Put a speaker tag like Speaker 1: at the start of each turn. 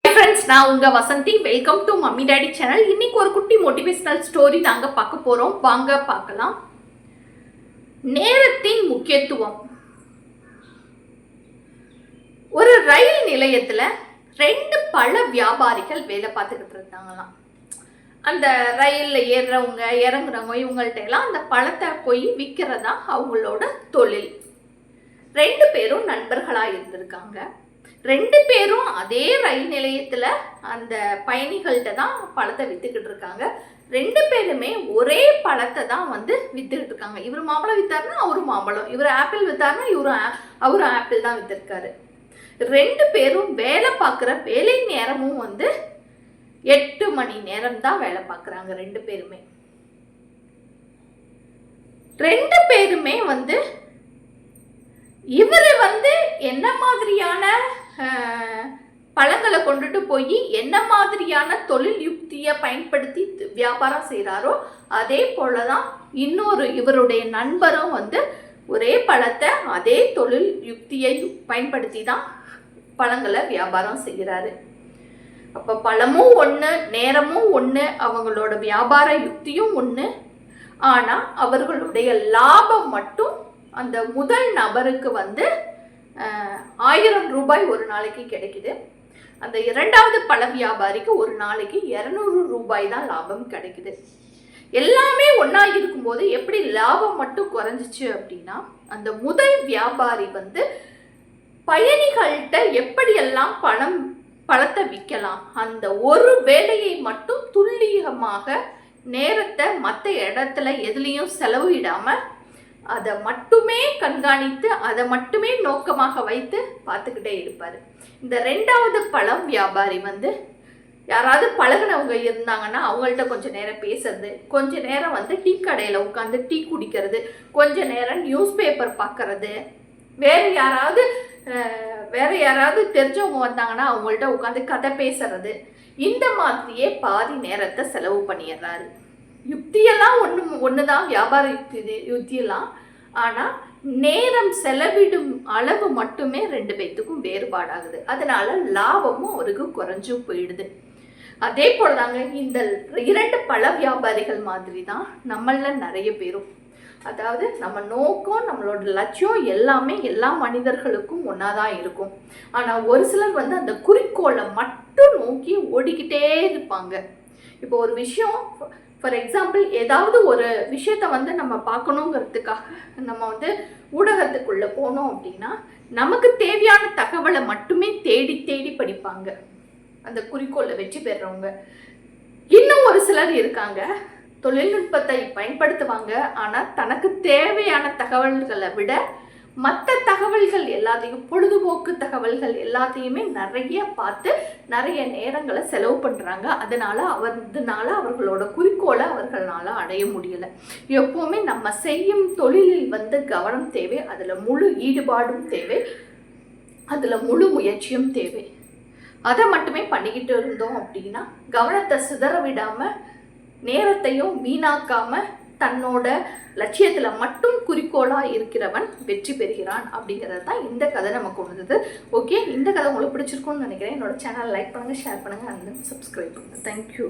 Speaker 1: Friends, நான் உங்க Vasanthi. Welcome to mummy daddy channel. இன்னைக்கு ஒரு குட்டி மோட்டிவேஷனல் ஸ்டோரி நாங்க பார்க்க போறோம். வாங்க பார்க்கலாம். நேரத்தின் முக்கியத்துவம். ஒரு ரயில் நிலையத்துல 2 பழ வியாபாரிகள் வேலை பார்த்துக்கிட்டு இருந்தாங்களாம். அந்த ரயில்ல ஏறுறவங்க இறங்குறவங்க இவங்கள்ட்ட எல்லாம் அந்த பழத்தை போய் விற்கிறதா அவங்களோட தொழில். 2 பேரும் நண்பர்களா இருந்திருக்காங்க. 2 பேரும் அதே ரயில் நிலையத்துல அந்த பயணிகள்கிட்ட தான் பழத்தை வித்துக்கிட்டு இருக்காங்க. 2 பேருமே ஒரே பழத்தை தான் வித்துக்கிட்டு இருக்காங்க. இவர் மாம்பழம் வித்தாருன்னா அவரும் மாம்பழம், இவர் ஆப்பிள் வித்தாருன்னா அவரும் ஆப்பிள் தான் வித்திருக்காரு. 2 பேரும் வேலை பார்க்குற வேலை நேரமும் 8 மணி நேரம் தான் வேலை பார்க்குறாங்க. 2 பேருமே இவரு என்ன மாதிரியான பழங்களை கொண்டுட்டு போய் என்ன மாதிரியான தொழில் யுக்தியை பயன்படுத்தி வியாபாரம் செய்கிறாரோ அதே போலதான் இவருடைய நண்பரும் ஒரே பழத்தை அதே தொழில் யுக்தியை பயன்படுத்தி தான் பழங்களை வியாபாரம் செய்கிறாரு. அப்ப பழமும் ஒன்று, நேரமும் ஒன்று, அவங்களோட வியாபார யுக்தியும் ஒன்று. ஆனா அவர்களுடைய லாபம் மட்டும் அந்த முதல் நபருக்கு 1000 ரூபாய் ஒரு நாளைக்கு கிடைக்குது. அந்த 2வது பழ வியாபாரிக்கு ஒரு நாளைக்கு 200 ரூபாய் தான் லாபம் கிடைக்குது. எல்லாமே ஒன்னா இருக்கும்போது எப்படி லாபம் மட்டும் குறைஞ்சிச்சு அப்படின்னா, அந்த முதல் வியாபாரி பயணிகள்கிட்ட எப்படியெல்லாம் பழத்தை விற்கலாம், அந்த ஒரு வேலையை மட்டும் துல்லியமாக நேரத்தை மற்ற இடத்துல எதுலேயும் செலவிடாம அதை மட்டுமே கண்காணித்து அதை மட்டுமே நோக்கமாக வைத்து பார்த்துக்கிட்டே இருப்பார். இந்த 2வது பழம் வியாபாரி யாராவது பழகினவங்க இருந்தாங்கன்னா அவங்கள்ட்ட கொஞ்சம் நேரம் பேசுறது, கொஞ்ச நேரம் டீ கடையில் உட்காந்து டீ குடிக்கிறது, கொஞ்ச நேரம் நியூஸ் பேப்பர் பார்க்கறது, வேற யாராவது தெரிஞ்சவங்க வந்தாங்கன்னா அவங்கள்ட்ட உட்காந்து கதை பேசுறது, இந்த மாதிரியே பாதி நேரத்தை செலவு பண்ணிடுறாரு. யுக்தியெல்லாம் ஒண்ணுதான், வியாபார யுக்தியெல்லாம். ஆனா நேரம் செலவிடும் அளவு மட்டுமே 2 பேத்துக்கும் வேறுபாடாகுது. அதனால லாபமும் அவருக்கு குறைஞ்சு போயிடுது. அதே போலதாங்க இந்த 2 பழ வியாபாரிகள் மாதிரி தான் நம்மள நிறைய பேரும். அதாவது நம்ம நோக்கம், நம்மளோட லட்சியம் எல்லாமே எல்லா மனிதர்களுக்கும் ஒன்னாதான் இருக்கும். ஆனா ஒரு சிலர் அந்த குறிக்கோளை மட்டும் நோக்கி ஓடிக்கிட்டே இருப்பாங்க. இப்போ ஒரு விஷயம், ஃபார் எக்ஸாம்பிள், ஏதாவது ஒரு விஷயத்த நம்ம பார்க்கணுங்கிறதுக்காக நம்ம ஊடகத்துக்குள்ள போனோம் அப்படின்னா நமக்கு தேவையான தகவலை மட்டுமே தேடி தேடி படிப்பாங்க அந்த குறிக்கோளை வெற்றி பெறவங்க. இன்னும் ஒரு சிலர் இருக்காங்க, தொழில்நுட்பத்தை பயன்படுத்துவாங்க. ஆனால் தனக்கு தேவையான தகவல்களை விட மற்ற தகவல்கள் எல்லாத்தையும், பொழுதுபோக்கு தகவல்கள் எல்லாத்தையுமே நிறைய பார்த்து நிறைய நேரங்களை செலவு பண்ணுறாங்க. அதனால அவர்களோட குறிக்கோளை அவர்களால் அடைய முடியலை. எப்போவுமே நம்ம செய்யும் தொழிலில் கவனம் தேவை, அதில் முழு ஈடுபாடும் தேவை, அதில் முழு முயற்சியும் தேவை. அதை மட்டுமே பண்ணிக்கிட்டு இருந்தோம் அப்படின்னா கவனத்தை சிதற விடாமல், நேரத்தையும் வீணாக்காம தன்னோட லட்சியத்துல மட்டும் குறிக்கோளா இருக்கிறவன் வெற்றி பெறுகிறான் அப்படிங்கிறது தான் இந்த கதை நமக்கு உணர்ந்தது. ஓகே, இந்த கதை உங்களுக்கு பிடிச்சிருக்கும்னு நினைக்கிறேன். என்னோட சேனல் லைக் பண்ணுங்க, ஷேர் பண்ணுங்க, அண்ட் சப்ஸ்கிரைப் பண்ணுங்க. தேங்க்யூ.